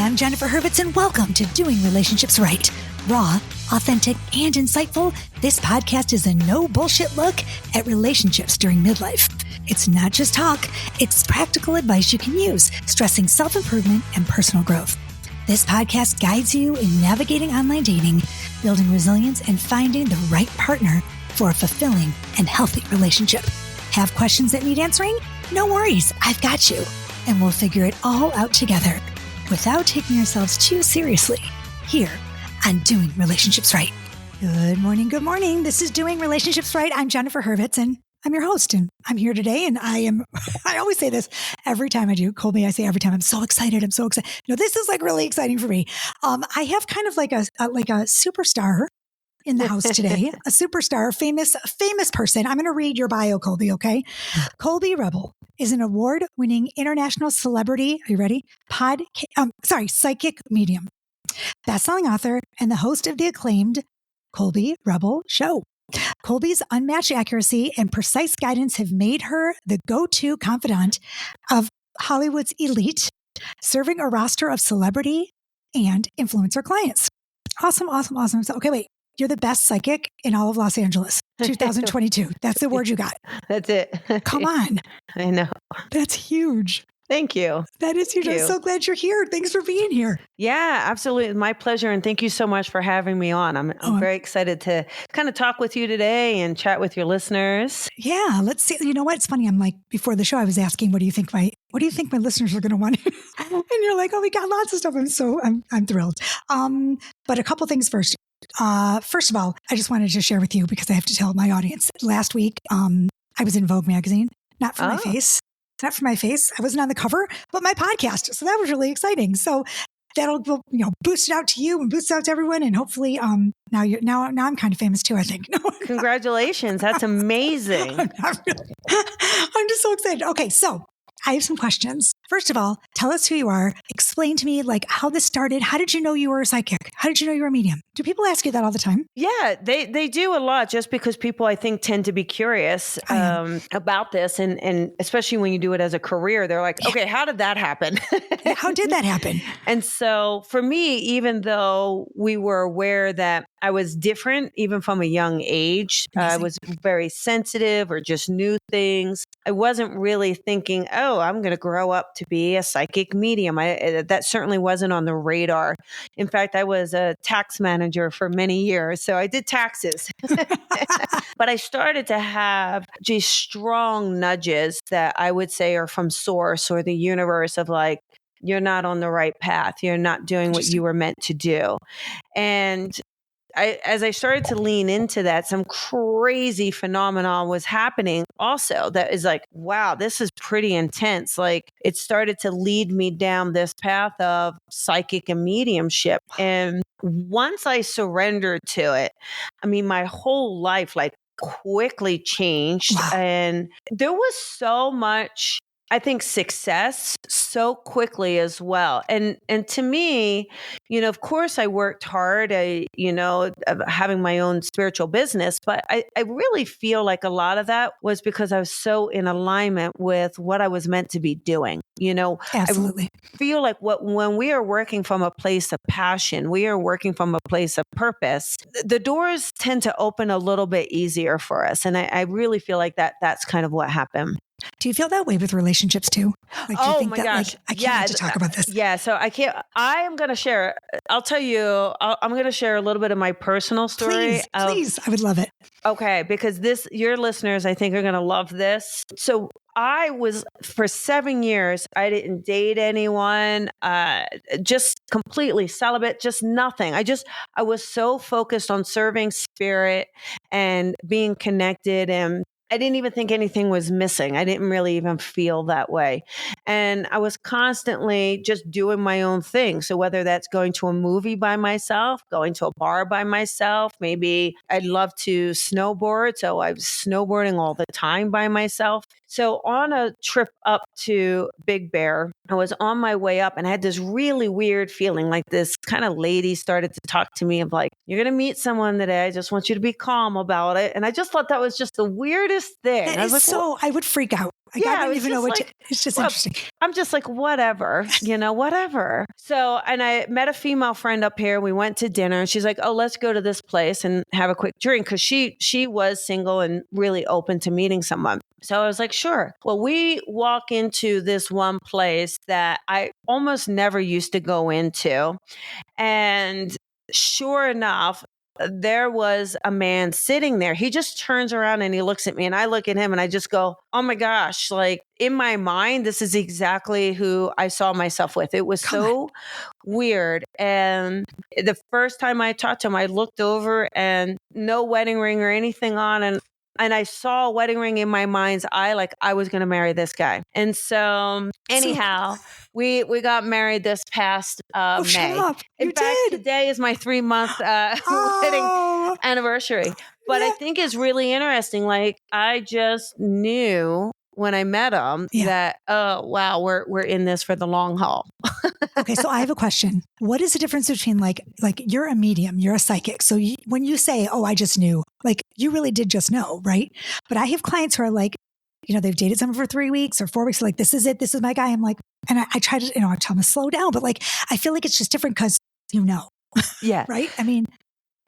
I'm Jennifer Hurvitz, and welcome to Doing Relationships Right. Raw, authentic, and insightful, this podcast is a no bullshit look at relationships during midlife. It's not just talk, it's practical advice you can use, stressing self-improvement and personal growth. This podcast guides you in navigating online dating, building resilience, and finding the right partner for a fulfilling and healthy relationship. Have questions that need answering? No worries, I've got you. And we'll figure it all out together without taking ourselves too seriously here on Doing Relationships Right. Good morning. Good morning. This is Doing Relationships Right. I'm Jennifer Hurvitz, and I'm your host, and I'm here today. And I always say this every time I do. Colby, I say every time, I'm so excited. I'm so excited. No, this is like really exciting for me. I have kind of like a superstar in the house today, a superstar, famous person. I'm going to read your bio, Colby, okay? Colby Rebel is an award-winning international celebrity, are you ready? Psychic medium, best-selling author, and the host of the acclaimed Colby Rebel Show. Colby's unmatched accuracy and precise guidance have made her the go-to confidant of Hollywood's elite, serving a roster of celebrity and influencer clients. Awesome. So, okay, wait. You're the best psychic in all of Los Angeles, 2022. That's the word you got. That's it. Come on. I know. That's huge. Thank you. That is huge. I'm so glad you're here. Thanks for being here. Yeah, absolutely. My pleasure. And thank you so much for having me on. I'm very excited to kind of talk with you today and chat with your listeners. Yeah, let's see. You know what? It's funny. I'm like, before the show, I was asking, what do you think my listeners are going to want? And you're like, oh, we got lots of stuff. I'm thrilled. But a couple things first. First of all, I just wanted to share with you because I have to tell my audience. Last week, I was in Vogue magazine, not for my face. Not for my face. I wasn't on the cover, but my podcast. So that was really exciting. So that'll boost it out to you and boost it out to everyone. And hopefully, now I'm kind of famous too, I think. No, congratulations. That's amazing. I'm just so excited. Okay. So I have some questions. First of all, tell us who you are. Explain to me like how this started. How did you know you were a psychic? How did you know you were a medium? Do people ask you that all the time? Yeah, they do a lot just because people, I think, tend to be curious about this. And especially when you do it as a career, they're like, okay, how did that happen? How did that happen? And so for me, even though we were aware that I was different, even from a young age, I was very sensitive or just knew things. I wasn't really thinking, oh, I'm going to grow up to be a psychic medium. That certainly wasn't on the radar. In fact, I was a tax manager for many years, so I did taxes. But I started to have these strong nudges that I would say are from source or the universe of like, you're not on the right path. You're not doing what you were meant to do. And as I started to lean into that, some crazy phenomenon was happening also that is like, wow, this is pretty intense. Like it started to lead me down this path of psychic and mediumship. And once I surrendered to it, I mean, my whole life like quickly changed. Wow. And there was so much, I think, success so quickly as well. And to me, of course I worked hard, having my own spiritual business, but I really feel like a lot of that was because I was so in alignment with what I was meant to be doing. Absolutely. I feel like when we are working from a place of passion, we are working from a place of purpose, the doors tend to open a little bit easier for us. And I really feel like that's kind of what happened. Do you feel that way with relationships too? Like, do you think my gosh. I can't wait to talk about this. Yeah. So I am going to share, I'll tell you, I'm going to share a little bit of my personal story. Please. I would love it. Okay. Because your listeners, I think, are going to love this. So I was, for 7 years, I didn't date anyone, just completely celibate, just nothing. I was so focused on serving spirit and being connected, and I didn't even think anything was missing. I didn't really even feel that way. And I was constantly just doing my own thing. So whether that's going to a movie by myself, going to a bar by myself, maybe I'd love to snowboard. So I was snowboarding all the time by myself. So on a trip up to Big Bear, I was on my way up and I had this really weird feeling, like this kind of lady started to talk to me of like, you're going to meet someone today. I just want you to be calm about it. And I just thought that was just the weirdest thing. I would freak out. Like, I don't it's even know just what like, it's just well, interesting. I'm just like, whatever, whatever. So, and I met a female friend up here. We went to dinner and she's like, oh, let's go to this place and have a quick drink. Cause she was single and really open to meeting someone. So I was like, sure. Well, we walk into this one place that I almost never used to go into. And sure enough, there was a man sitting there. He just turns around and he looks at me and I look at him and I just go, oh my gosh, like in my mind, this is exactly who I saw myself with. It was so weird. And the first time I talked to him, I looked over and no wedding ring or anything on. And I saw a wedding ring in my mind's eye, like I was going to marry this guy. And so anyhow, we got married this past Oh, May. shut up. In You fact, did. today is my 3-month wedding anniversary. But I think it's really interesting. Like I just knew when I met him that, oh, wow, we're in this for the long haul. Okay. So I have a question. What is the difference between like you're a medium, you're a psychic. So when you say, oh, I just knew, like you really did just know, right? But I have clients who are like, they've dated someone for 3 weeks or 4 weeks. Like, this is it. This is my guy. I'm like, and I try to, I tell them to slow down, but like, I feel like it's just different because Yeah. right? I mean,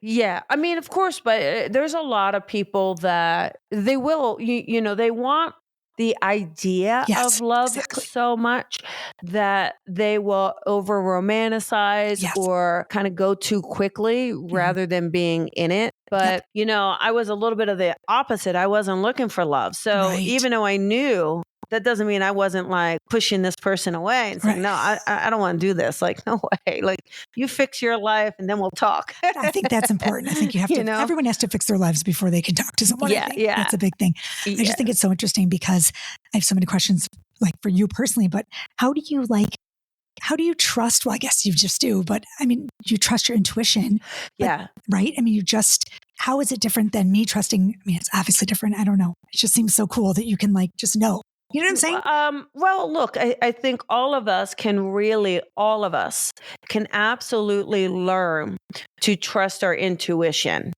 yeah. I mean, of course, but there's a lot of people that they will, they want the idea of love so much that they will over romanticize or kind of go too quickly rather than being in it. But, I was a little bit of the opposite. I wasn't looking for love. So even though I knew, that doesn't mean I wasn't like pushing this person away and saying, no, I don't want to do this. Like, no way. Like you fix your life and then we'll talk. I think that's important. I think you have to, everyone has to fix their lives before they can talk to someone. I think that's a big thing. I just think it's so interesting because I have so many questions like for you personally, but how do you trust? Well, I guess you just do, but I mean, you trust your intuition. Right. I mean, how is it different than me trusting? I mean, it's obviously different. I don't know. It just seems so cool that you can like, just know. You know what I'm saying? Well, look, I think all of us can absolutely learn to trust our intuition.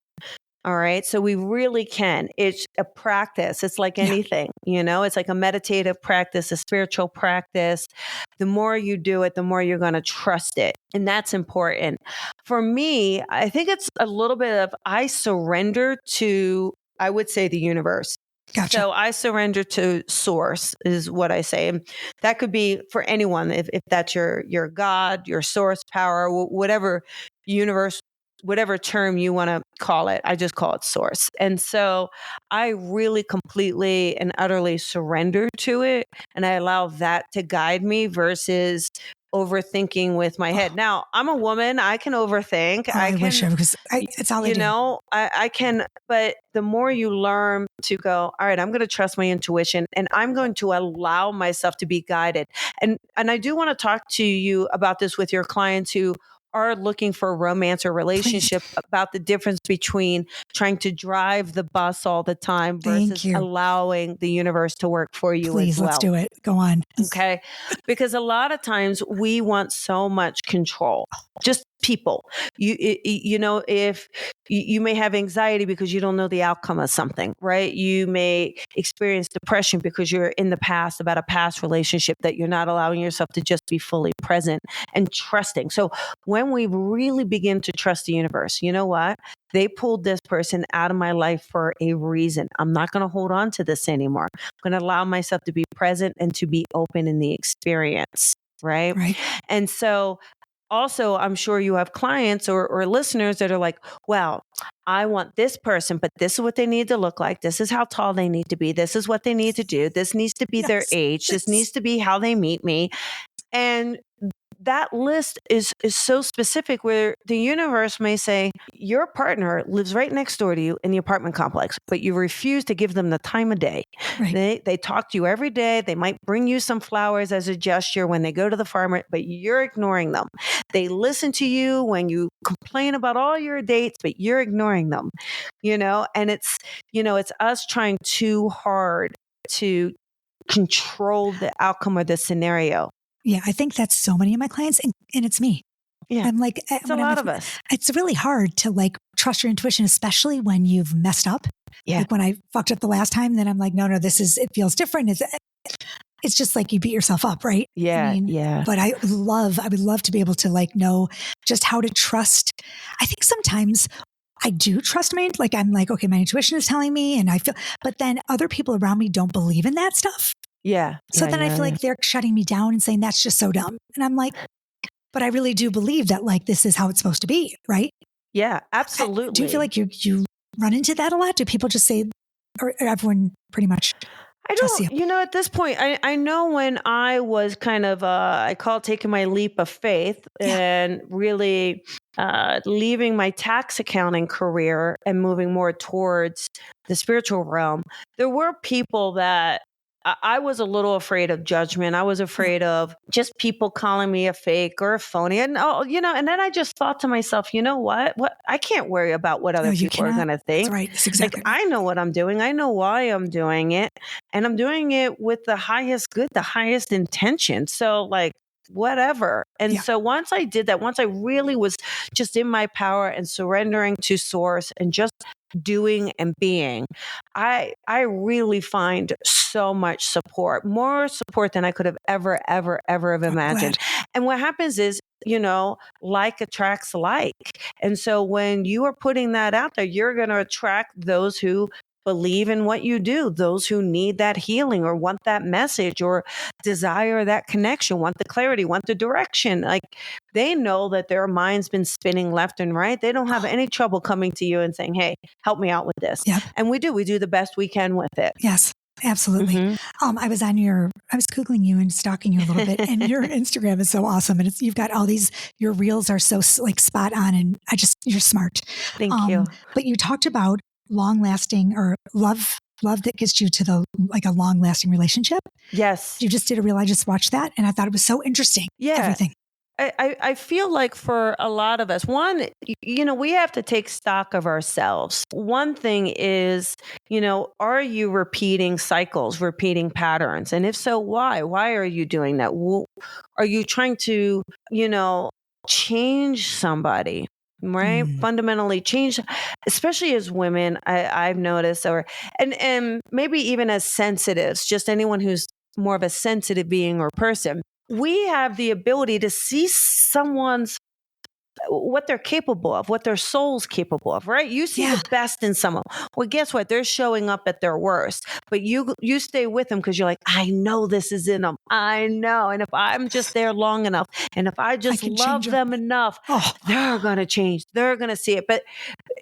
All right. So we really can. It's a practice. It's like anything, it's like a meditative practice, a spiritual practice. The more you do it, the more you're going to trust it. And that's important. For me, I think it's a little bit of I surrender to, I would say, the universe. Gotcha. So I surrender to source is what I say. And that could be for anyone. If that's your God, your source power, whatever universe, whatever term you want to call it, I just call it source. And so I really completely and utterly surrender to it. And I allow that to guide me versus overthinking with my head. Now, I'm a woman. I can overthink. I wish because it's all I do. I can, but the more you learn to go, all right, I'm going to trust my intuition and I'm going to allow myself to be guided. And I do want to talk to you about this with your clients who are looking for romance or relationship about the difference between trying to drive the bus all the time versus allowing the universe to work for you as well. Let's do it. Go on. Okay. Because a lot of times we want so much control, just people. If you may have anxiety because you don't know the outcome of something, right? You may experience depression because you're in the past about a past relationship that you're not allowing yourself to just be fully present and trusting. So when we really begin to trust the universe, you know what? They pulled this person out of my life for a reason. I'm not going to hold on to this anymore. I'm going to allow myself to be present and to be open in the experience. Right. And so also, I'm sure you have clients or listeners that are like, well, I want this person, but this is what they need to look like. This is how tall they need to be. This is what they need to do. This needs to be their age. This needs to be how they meet me. And that list is so specific where the universe may say your partner lives right next door to you in the apartment complex, but you refuse to give them the time of day. They talk to you every day. They might bring you some flowers as a gesture when they go to the farmer, but you're ignoring them. They listen to you when you complain about all your dates, but you're ignoring them, and it's us trying too hard to control the outcome of the scenario. Yeah, I think that's so many of my clients, and it's me. Yeah, I'm like, it's a lot of us. It's really hard to like trust your intuition, especially when you've messed up. Yeah. Like when I fucked up the last time, then I'm like, no, it feels different. it's just like you beat yourself up, right? Yeah. Yeah. But I would love to be able to like know just how to trust. I think sometimes I do trust like I'm like, okay, my intuition is telling me and I feel, but then other people around me don't believe in that stuff. Yeah. So then I feel like they're shutting me down and saying that's just so dumb. And I'm like, but I really do believe that like this is how it's supposed to be, right? Yeah, absolutely. Do you feel like you run into that a lot? Do people just say, or everyone pretty much I trusts you? don't, at this point, I know when I was kind of, I call it taking my leap of faith and really leaving my tax accounting career and moving more towards the spiritual realm, there were people that I was a little afraid of judgment. I was afraid of just people calling me a fake or a phony. And, and then I just thought to myself, you know what? I can't worry about what other You people are cannot. going to think. That's right. That's exactly like, right. I know what I'm doing. I know why I'm doing it. And I'm doing it with the highest good, the highest intention. So like, whatever. And so once I did that, once I really was just in my power and surrendering to source and just doing and being, I really find so much support, more support than I could have ever have imagined. And what happens is, like attracts like. And so when you are putting that out there, you're going to attract those who believe in what you do, those who need that healing or want that message or desire that connection, want the clarity, want the direction. Like they know that their mind's been spinning left and right. They don't have any trouble coming to you and saying, hey, help me out with this. Yep. And we do the best we can with it. Yes. Absolutely. I was Googling you and stalking you a little bit, and your Instagram is so awesome. And you've got all these, your reels are so like spot on, and you're smart. Thank you. But you talked about long lasting or love that gets you to a long lasting relationship. Yes. You just did a reel. I just watched that and I thought it was so interesting. Yeah. Everything. I feel like for a lot of us, one, we have to take stock of ourselves. One thing is, are you repeating cycles, repeating patterns? And if so, why? Why are you doing that? Are you trying to, change somebody? Right? Fundamentally change, especially as women, I've noticed, and maybe even as sensitives, just anyone who's more of a sensitive being or person. We have the ability to see what they're capable of, what their soul's capable of, right? You see the best in someone. Well, guess what? They're showing up at their worst, but you stay with them because you're like, I know this is in them. I know. And if I'm just there long enough, and if I just love them enough, they're going to change. They're going to see it. But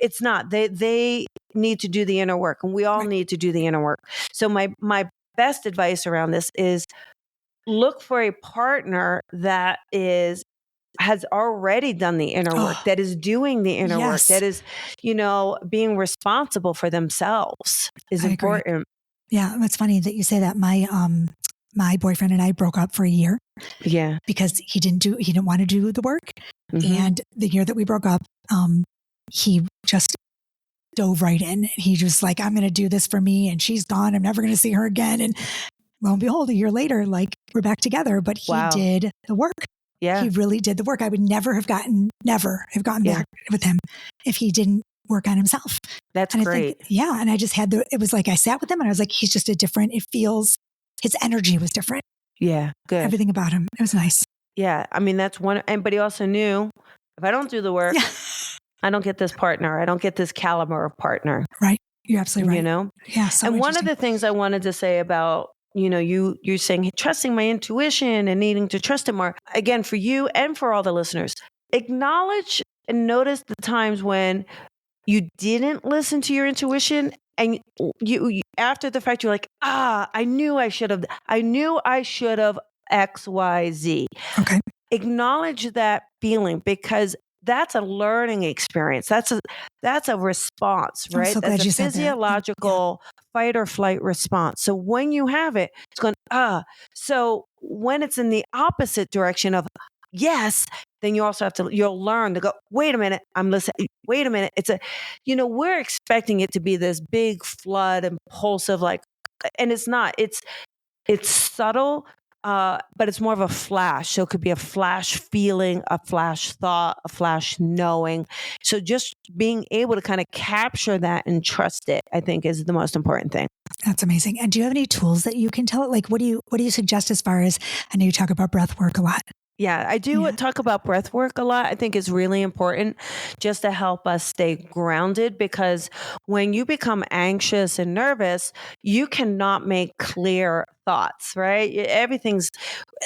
it's not. They need to do the inner work, and we all need to do the inner work. So my best advice around this is look for a partner that has already done the inner work, that is doing the inner work, that is, being responsible for themselves is important. Agree. Yeah, it's funny that you say that. My boyfriend and I broke up for a year. Yeah, because he didn't want to do the work, and the year that we broke up, he just dove right in. He just like, I'm going to do this for me, and she's gone. I'm never going to see her again. And lo and behold, a year later, like we're back together. But he did the work. Yeah, he really did the work. I would never have gotten back with him if he didn't work on himself. That's great. And I just had it was like I sat with him and I was like, he's just his energy was different. Yeah, good. Everything about him. It was nice. Yeah, I mean, that's one. But he also knew if I don't do the work, I don't get this partner. I don't get this caliber of partner. Right. You're absolutely right. Yeah. So and one of the things I wanted to say about, you're saying trusting my intuition and needing to trust it more. Again, for you and for all the listeners, acknowledge and notice the times when you didn't listen to your intuition. And you after the fact, you're like, I knew I should have X, Y, Z. Okay. Acknowledge that feeling because that's a learning experience. That's a response, right? I'm so glad that's you a said physiological fight or flight response. So when you have it, it's going, So when it's in the opposite direction of yes, then you also you'll learn to go, wait a minute, I'm listening. Wait a minute. We're expecting it to be this big flood, impulsive, and it's not. It's subtle, but it's more of a flash. So it could be a flash feeling, a flash thought, a flash knowing. So just being able to kind of capture that and trust it, I think, is the most important thing. That's amazing. And do you have any tools that you can tell it? Like, what do you suggest as far as, I know you talk about breath work a lot. Yeah, I do talk about breath work a lot. I think it's really important just to help us stay grounded, because when you become anxious and nervous, you cannot make clear thoughts, right? Everything's,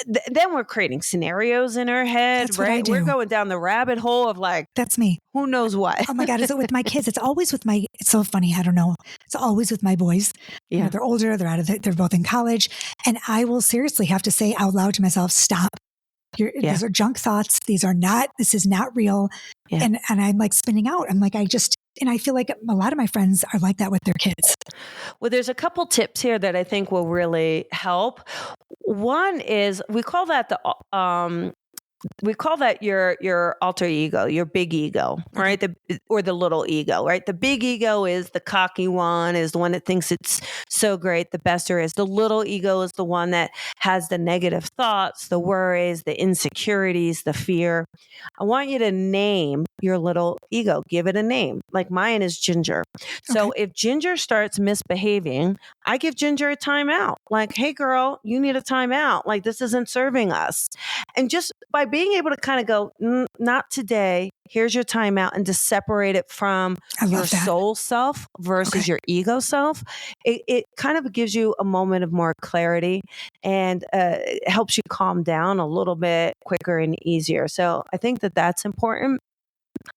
then we're creating scenarios in our head, That's what right? I do. We're going down the rabbit hole of like, that's me. Who knows what? Oh my God. Is it with my kids? It's always with it's so funny. I don't know. It's always with my boys. Yeah. You know, they're older, they're both in college. And I will seriously have to say out loud to myself, stop. These are junk thoughts. This is not real. Yeah. And I'm like spinning out. I'm like, and I feel like a lot of my friends are like that with their kids. Well, there's a couple tips here that I think will really help. One is we call that your alter ego, your big ego, right? Or the little ego, right? The big ego is the cocky one, is the one that thinks it's so great, the best there is. The little ego is the one that has the negative thoughts, the worries, the insecurities, the fear. I want you to name your little ego. Give it a name. Like mine is Ginger. So if Ginger starts misbehaving, I give Ginger a timeout. Like, hey girl, you need a timeout. Like this isn't serving us. And just by being able to kind of go, not today, here's your timeout, and to separate it from your soul self versus your ego self, it kind of gives you a moment of more clarity, and it helps you calm down a little bit quicker and easier. So I think that that's important.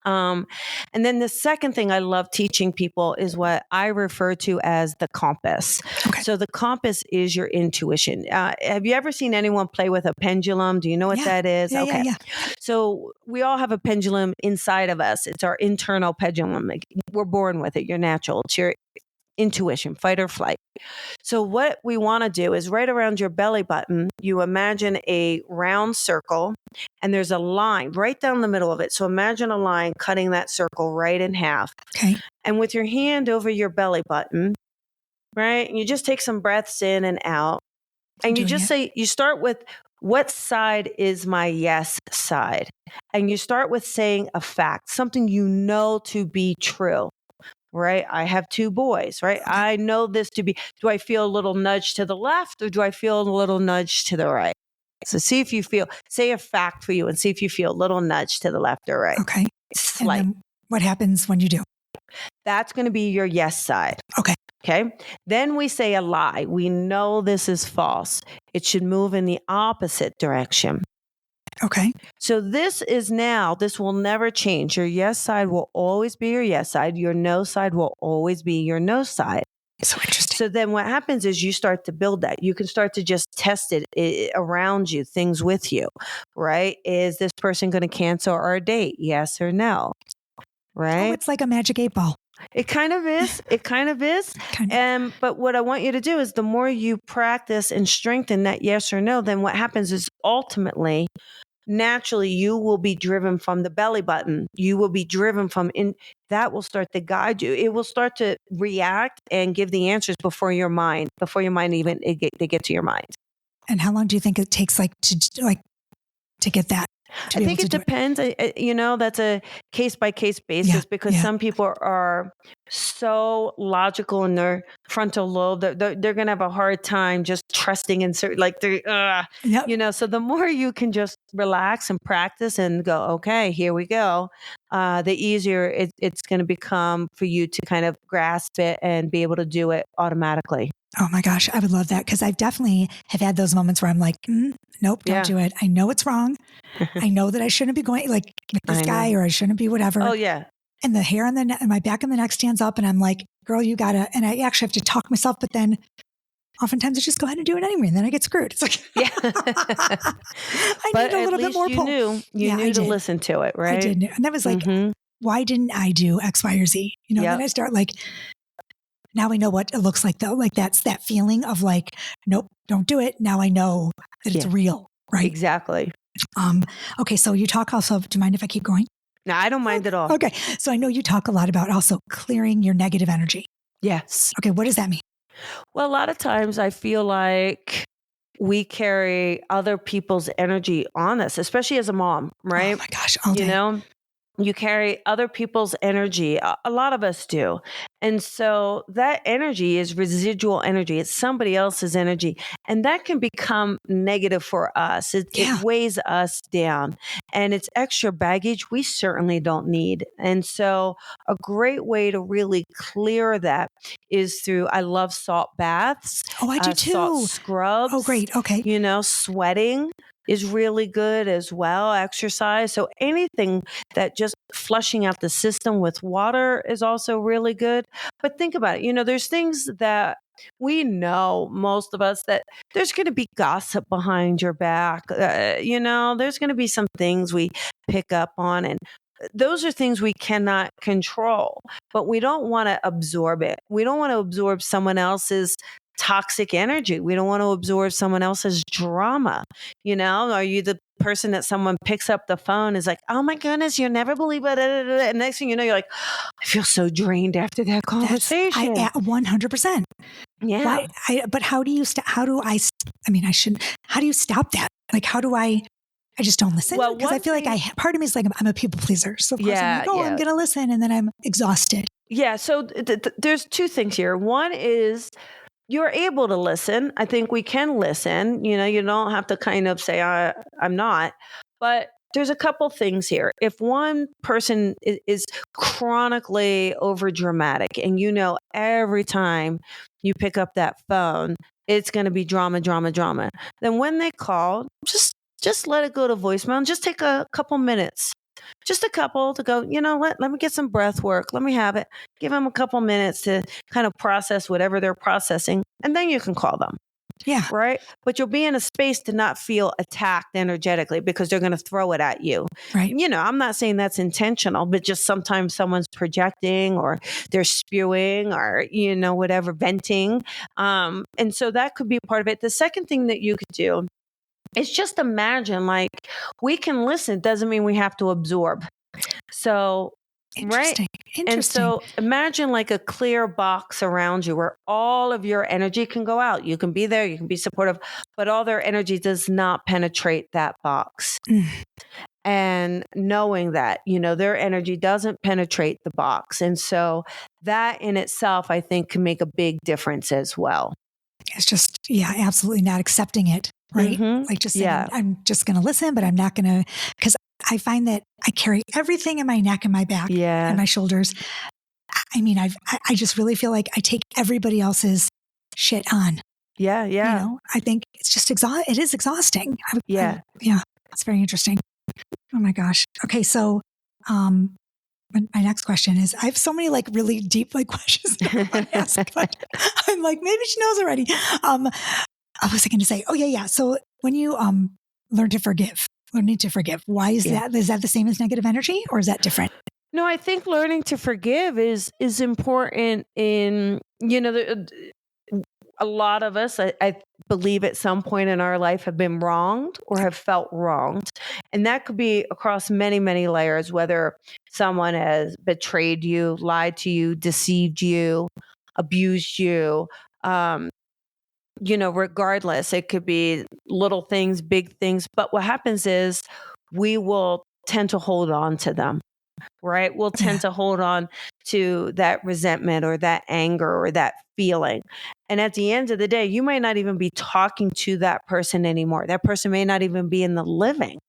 And then the second thing I love teaching people is what I refer to as the compass. So the compass is your intuition. Have you ever seen anyone play with a pendulum? Do you know what that is? Yeah. So we all have a pendulum inside of us. It's our internal pendulum. Like, we're born with it. You're natural. It's your intuition, fight or flight. So what we want to do is right around your belly button, you imagine a round circle, and there's a line right down the middle of it. So imagine a line cutting that circle right in half. And with your hand over your belly button, right, you just take some breaths in and out. And you just say, you start with, what side is my yes side? And you start with saying a fact, something you know to be true. Right? I have 2 boys, right? I know this to be, do I feel a little nudge to the left, or do I feel a little nudge to the right? So say a fact for you and see if you feel a little nudge to the left or right. Slight. And then what happens when you do? That's going to be your yes side. Okay. Then we say a lie. We know this is false. It should move in the opposite direction. So this will never change. Your yes side will always be your yes side. Your no side will always be your no side. So interesting. So then what happens is you start to build that. You can start to just test it around you, things with you, right? Is this person going to cancel our date? Yes or no? Right? Oh, it's like a magic 8 ball. It kind of is. But what I want you to do is, the more you practice and strengthen that yes or no, then what happens is ultimately, naturally, you will be driven from the belly button. You will be driven that will start to guide you. It will start to react and give the answers before your mind even they get to your mind. And how long do you think it takes to get that? I think it depends. That's a case by case basis, because some people are so logical in their frontal lobe that they're going to have a hard time just trusting in certain, so the more you can just relax and practice and go, okay, here we go, the easier it's going to become for you to kind of grasp it and be able to do it automatically. Oh my gosh, I would love that, because I've definitely have had those moments where I'm like, nope, don't do it. I know it's wrong. I know that I shouldn't be going with this guy, or I shouldn't be whatever. Oh yeah. And the hair on my back on the neck stands up, and I'm like, girl, you gotta, and I actually have to talk myself, but then oftentimes I just go ahead and do it anyway, and then I get screwed. It's like, I need a little bit more pull. You knew to listen to it, right? I did. And that was like, why didn't I do X, Y, or Z? Then I start now I know what it looks like though. Like that's that feeling of like, nope, don't do it. Now I know that it's real, right? Exactly. Okay. So you talk also, do you mind if I keep going? No, I don't mind at all. Okay. So I know you talk a lot about also clearing your negative energy. Yes. Okay. What does that mean? Well, a lot of times I feel like we carry other people's energy on us, especially as a mom, right? Oh my gosh, all day. You carry other people's energy. A lot of us do. And so that energy is residual energy. It's somebody else's energy. And that can become negative for us. It weighs us down. And it's extra baggage we certainly don't need. And so a great way to really clear that is through, I love salt baths. Oh, I do too. Salt scrubs. Oh, great. Okay. Sweating is really good as well. Exercise. So anything that just flushing out the system with water is also really good. But think about it. There's things that we know, most of us, that there's going to be gossip behind your back. There's going to be some things we pick up on, and those are things we cannot control, but we don't want to absorb it. We don't want to absorb someone else's toxic energy. We don't want to absorb someone else's drama. Are you the person that someone picks up the phone is like, oh my goodness, you'll never believe it. And next thing you know, you're like, I feel so drained after that conversation. 100%. Yeah. But how do you how do you stop that? Like, I just don't listen, because I feel like part of me is like, I'm a people pleaser. So of course I'm like, I'm going to listen. And then I'm exhausted. Yeah. So there's two things here. One is, you're able to listen. I think we can listen. You don't have to kind of say, I'm not. But there's a couple things here. If one person is chronically over dramatic, and every time you pick up that phone, it's going to be drama, drama, drama, then when they call, just let it go to voicemail and just take a couple minutes. Just a couple to go, let me get some breath work. Let me have it. Give them a couple minutes to kind of process whatever they're processing. And then you can call them. Yeah. Right. But you'll be in a space to not feel attacked energetically, because they're going to throw it at you. Right. I'm not saying that's intentional, but just sometimes someone's projecting, or they're spewing, or, whatever, venting. And so that could be part of it. The second thing that you could do, it's just imagine, like, we can listen. Doesn't mean we have to absorb. So, right. And so imagine like a clear box around you where all of your energy can go out. You can be there, you can be supportive, but all their energy does not penetrate that box. And knowing that, their energy doesn't penetrate the box. And so that in itself, I think, can make a big difference as well. It's just, absolutely not accepting it. Right. Mm-hmm. Like just saying, I'm just going to listen, but I'm not going to, because I find that I carry everything in my neck and my back and my shoulders. I just really feel like I take everybody else's shit on. Yeah. I think it's just it is exhausting. It's very interesting. Oh my gosh. Okay. So, my next question is, I have so many like really deep questions that I want to ask, but I'm like, maybe she knows already. I was going to say, So when you learning to forgive, why is that? Is that the same as negative energy, or is that different? No, I think learning to forgive is important in, a lot of us, I believe at some point in our life, have been wronged or have felt wronged. And that could be across many, many layers, whether someone has betrayed you, lied to you, deceived you, abused you. Regardless, it could be little things, big things. But what happens is we will tend to hold on to them, right? We'll tend to hold on to that resentment or that anger or that feeling. And at the end of the day, you might not even be talking to that person anymore. That person may not even be in the living,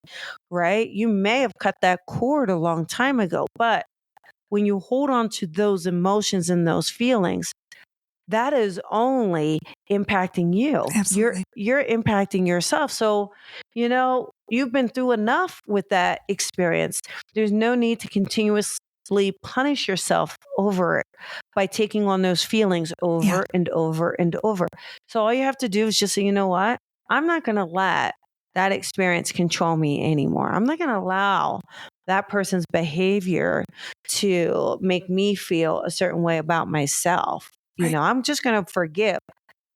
right? You may have cut that cord a long time ago. But when you hold on to those emotions and those feelings, that is only impacting you. Absolutely. You're impacting yourself. So, you've been through enough with that experience. There's no need to continuously punish yourself over it by taking on those feelings over and over and over. So all you have to do is just say, you know what? I'm not going to let that experience control me anymore. I'm not going to allow that person's behavior to make me feel a certain way about myself. I'm just going to forgive.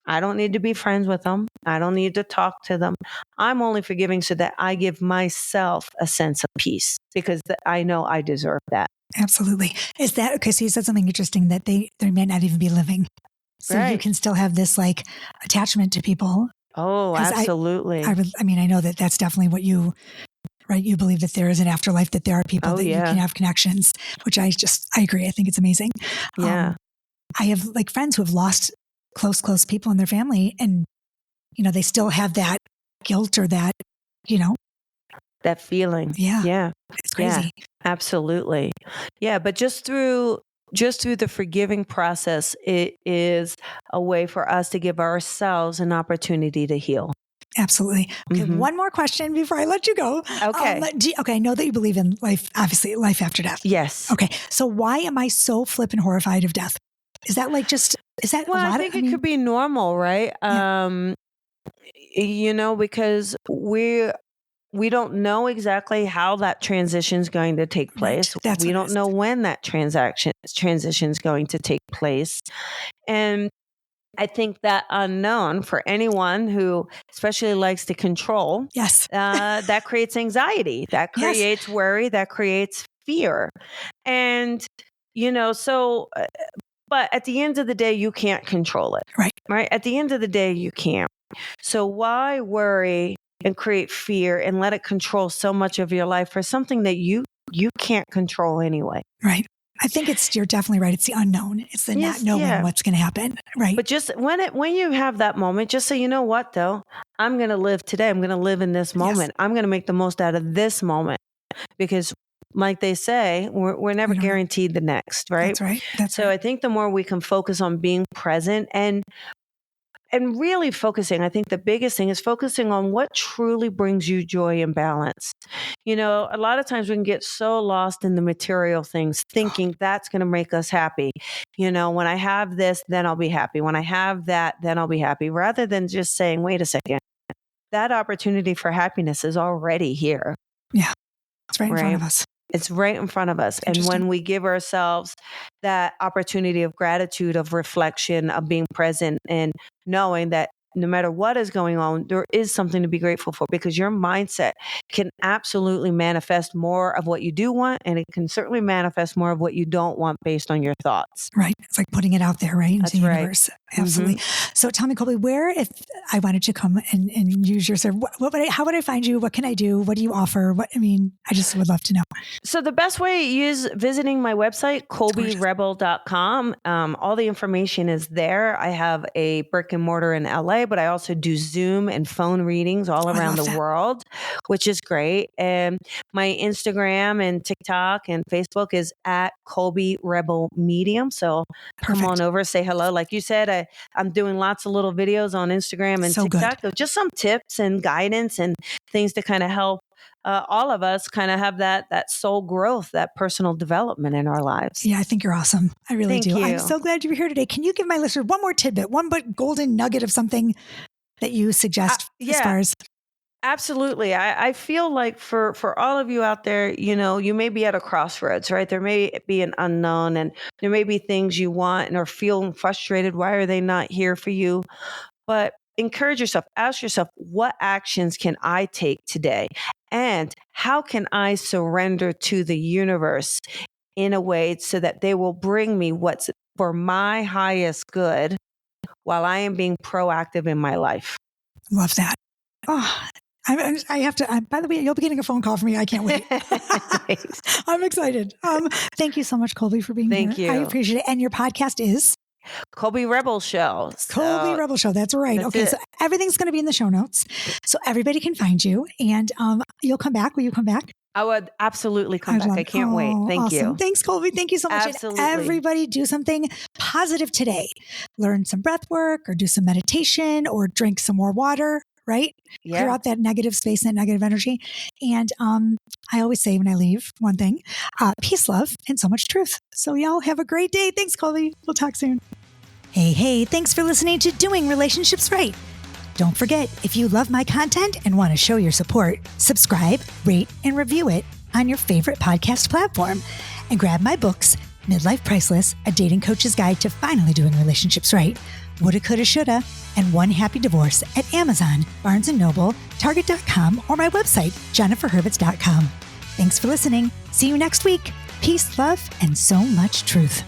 I don't need to be friends with them. I don't need to talk to them. I'm only forgiving so that I give myself a sense of peace, because I know I deserve that. Absolutely. Is that okay? So you said something interesting, that they may not even be living. So you can still have this like attachment to people Oh, absolutely. I know that that's definitely what you, right? You believe that there is an afterlife, that there are people that you can have connections, which I agree. I think it's amazing. Yeah. I have like friends who have lost close people in their family, and, they still have that guilt or that, that feeling. Yeah. Yeah. It's crazy. Yeah, absolutely. Yeah. But just through the forgiving process, it is a way for us to give ourselves an opportunity to heal. Absolutely. Okay. One more question before I let you go. Okay. I know that you believe in life, obviously life after death. Yes. Okay. So why am I so flippin' horrified of death? Is that well, a lot? I think it could be normal, right? Yeah. Because we don't know exactly how that transition is going to take place. Right. We don't know when that transition is going to take place. And I think that unknown for anyone who especially likes to control, yes, that creates anxiety, that creates worry, that creates fear. And, but at the end of the day, you can't control it. Right. At the end of the day, you can't. So why worry and create fear and let it control so much of your life for something that you can't control anyway? Right. I think you're definitely right. It's the unknown. It's the not knowing what's going to happen. Right. But just when you have that moment, just say, you know what, though, I'm going to live today. I'm going to live in this moment. I'm going to make the most out of this moment, because like they say, we're never guaranteed the next. Right. That's right. I think the more we can focus on being present and really focusing, I think the biggest thing is focusing on what truly brings you joy and balance. A lot of times we can get so lost in the material things, thinking that's going to make us happy. When I have this, then I'll be happy. When I have that, then I'll be happy. Rather than just saying, wait a second, that opportunity for happiness is already here. Yeah. It's right in front of us. It's right in front of us. And when we give ourselves that opportunity of gratitude, of reflection, of being present and knowing that no matter what is going on, there is something to be grateful for, because your mindset can absolutely manifest more of what you do want. And it can certainly manifest more of what you don't want based on your thoughts. Right. It's like putting it out there, right? Into the universe. Absolutely. Mm-hmm. So tell me, Colby, where, if I wanted to come and use your service, how would I find you? What can I do? What do you offer? I just would love to know. So the best way is visiting my website, colbyrebel.com. All the information is there. I have a brick and mortar in LA, but I also do Zoom and phone readings all around the world, which is great. And my Instagram and TikTok and Facebook is at Colby Rebel Medium. So come on over, say hello. Like you said, I'm doing lots of little videos on Instagram and TikTok of just some tips and guidance and things to kind of help all of us kind of have that soul growth, that personal development in our lives. Yeah, I think you're awesome. I really do. You. I'm so glad you were here today. Can you give my listeners one more tidbit, one but golden nugget of something that you suggest as far as? Absolutely. I feel like for all of you out there, you may be at a crossroads, right? There may be an unknown, and there may be things you want and are feeling frustrated. Why are they not here for you? But encourage yourself. Ask yourself, what actions can I take today? And how can I surrender to the universe in a way so that they will bring me what's for my highest good while I am being proactive in my life? Love that. Oh, I have to, by the way, you'll be getting a phone call from me. I can't wait. I'm excited. Thank you so much, Colby, for being here. Thank you. I appreciate it. And your podcast is? Colby Rebel Show. Colby Rebel Show. That's right. Okay. So everything's going to be in the show notes so everybody can find you, and you'll come back. Will you come back? I would absolutely come back. I can't wait. Thank you. Thanks, Colby. Thank you so much. Absolutely. And everybody do something positive today. Learn some breath work or do some meditation or drink some more water, right? Yeah. Clear out that negative space and that negative energy. And I always say when I leave one thing, peace, love, and so much truth. So y'all have a great day. Thanks, Colby. We'll talk soon. Hey, thanks for listening to Doing Relationships Right. Don't forget, if you love my content and want to show your support, subscribe, rate, and review it on your favorite podcast platform. And grab my books, Midlife Priceless, A Dating Coach's Guide to Finally Doing Relationships Right, Woulda, Coulda, Shoulda, and One Happy Divorce at Amazon, Barnes & Noble, Target.com, or my website, jenniferhurvitz.com. Thanks for listening. See you next week. Peace, love, and so much truth.